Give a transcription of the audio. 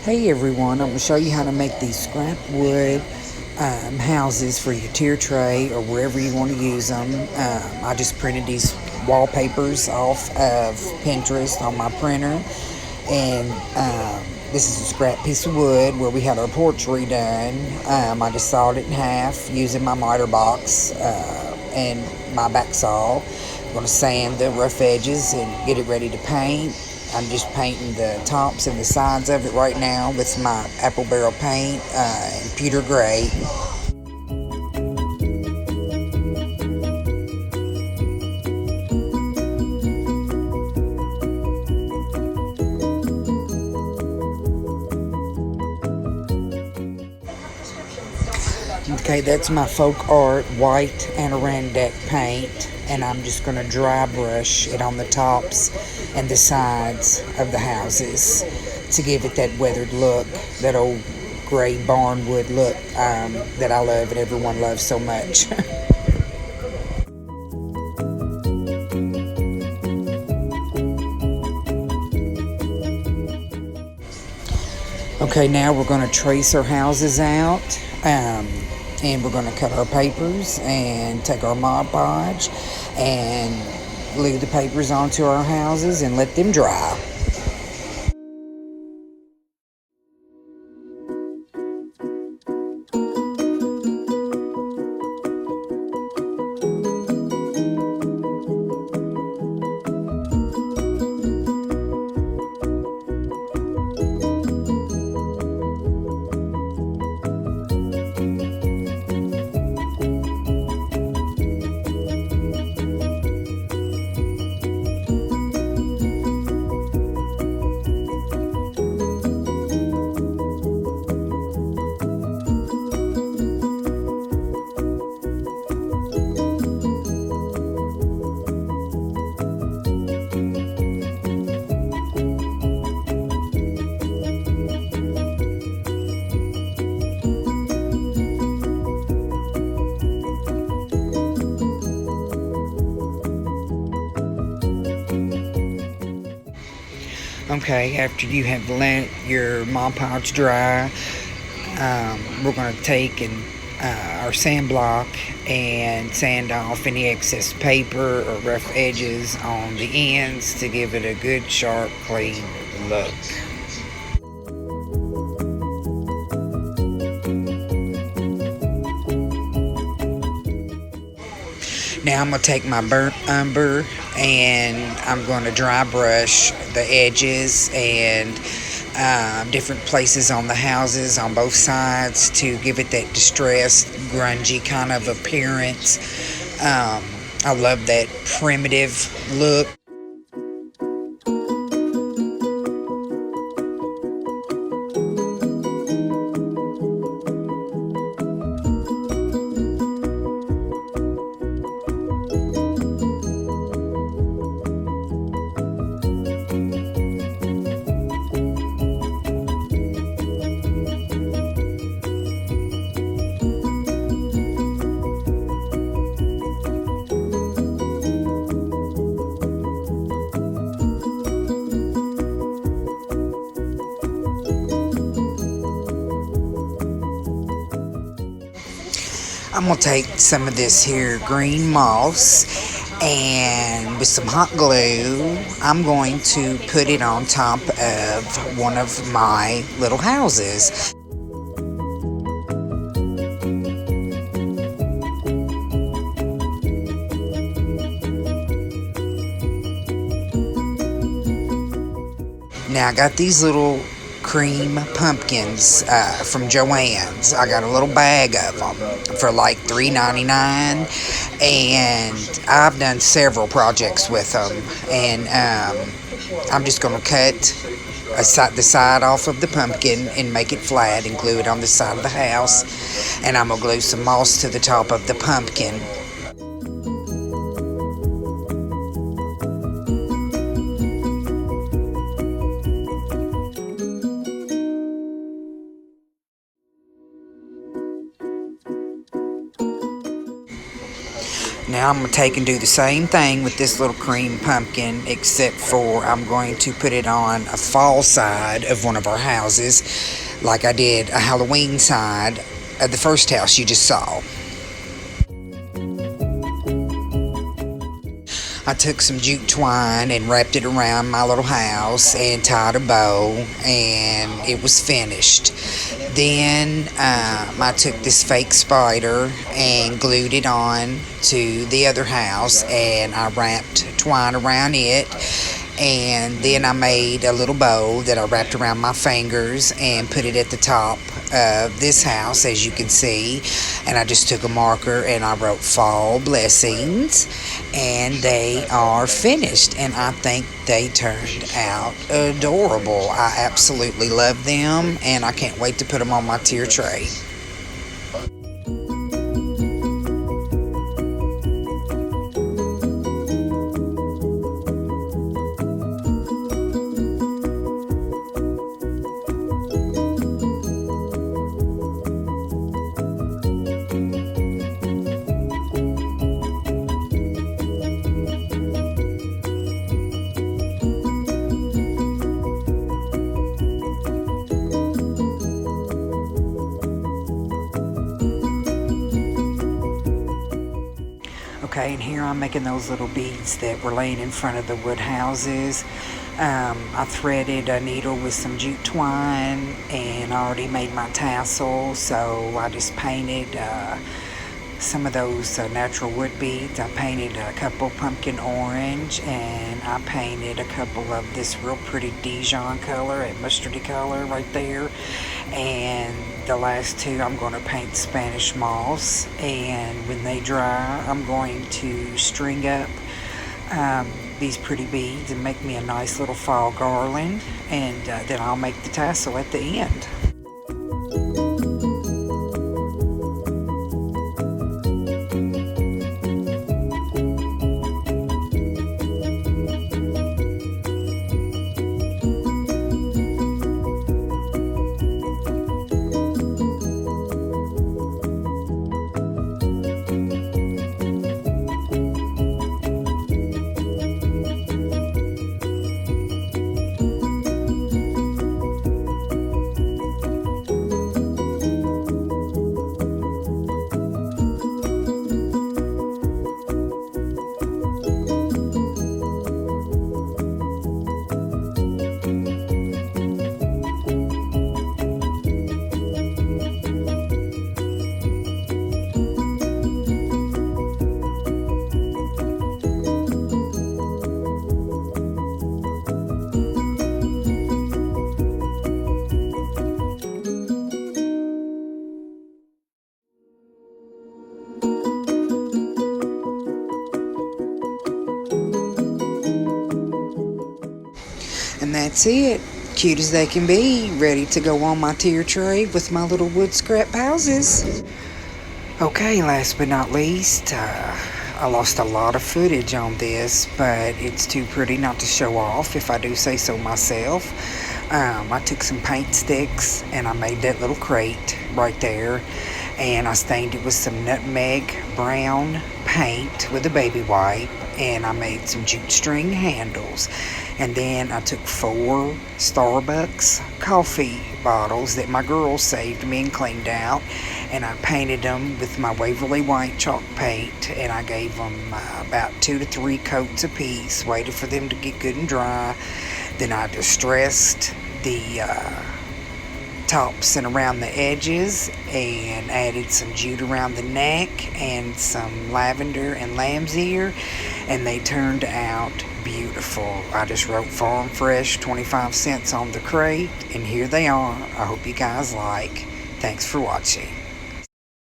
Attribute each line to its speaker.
Speaker 1: Hey everyone, I'm going to show you how to make these scrap wood houses for your tier tray or wherever you want to use them. I just printed these wallpapers off of Pinterest on my printer, and this is a scrap piece of wood where we had our porch redone. I just sawed it in half using my miter box and my back saw. I'm going to sand the rough edges and get it ready to paint. I'm just painting the tops and the sides of it right now with my apple barrel paint and pewter gray. Okay, that's my folk art white Adirondack paint, and I'm just going to dry brush it on the tops and the sides of the houses to give it that weathered look, that old gray barnwood look that I love and everyone loves so much. Okay, now we're going to trace our houses out, and we're going to cut our papers and take our Mod Podge and glue the papers onto our houses and let them dry. Okay, after you have let your Mod Podge dry, we're going to take our sand block and sand off any excess paper or rough edges on the ends to give it a good, sharp, clean look. Now I'm going to take my burnt umber and I'm going to dry brush the edges and different places on the houses on both sides to give it that distressed, grungy kind of appearance. I love that primitive look. I'm going to take some of this here green moss and with some hot glue, I'm going to put it on top of one of my little houses. Now I got these little cream pumpkins from Joann's. I got a little bag of them for like $3.99, and I've done several projects with them. And I'm just going to cut the side off of the pumpkin and make it flat and glue it on the side of the house. And I'm going to glue some moss to the top of the pumpkin. Now I'm going to take and do the same thing with this little cream pumpkin, except for I'm going to put it on a fall side of one of our houses, like I did a Halloween side of the first house you just saw. I took some jute twine and wrapped it around my little house and tied a bow, and it was finished. Then I took this fake spider and glued it on to the other house, and I wrapped twine around it. And then I made a little bow that I wrapped around my fingers and put it at the top of this house, as you can see. And I just took a marker and I wrote fall blessings, and they are finished, and I think they turned out adorable. I absolutely love them, and I can't wait to put them on my tier tray. Okay, and here I'm making those little beads that were laying in front of the wood houses. I threaded a needle with some jute twine, and I already made my tassel, so I just painted some of those natural wood beads. I painted a couple pumpkin orange, and I painted a couple of this real pretty Dijon color and mustardy color right there. And the last two I'm going to paint Spanish moss, and when they dry I'm going to string up these pretty beads and make me a nice little fall garland, and then I'll make the tassel at the end. And that's it. Cute as they can be, ready to go on my tier tray with my little wood scrap houses. Okay, last but not least, I lost a lot of footage on this, but it's too pretty not to show off, if I do say so myself. I took some paint sticks and I made that little crate right there, and I stained it with some nutmeg brown paint with a baby wipe, and I made some jute string handles. And then I took 4 Starbucks coffee bottles that my girls saved me and cleaned out, and I painted them with my Waverly White chalk paint, and I gave them about 2 to 3 coats apiece, waited for them to get good and dry. Then I distressed the tops and around the edges, and added some jute around the neck and some lavender and lamb's ear, and they turned out beautiful. I just wrote Farm Fresh 25 cents on the crate, and here they are. I hope you guys like. Thanks for watching.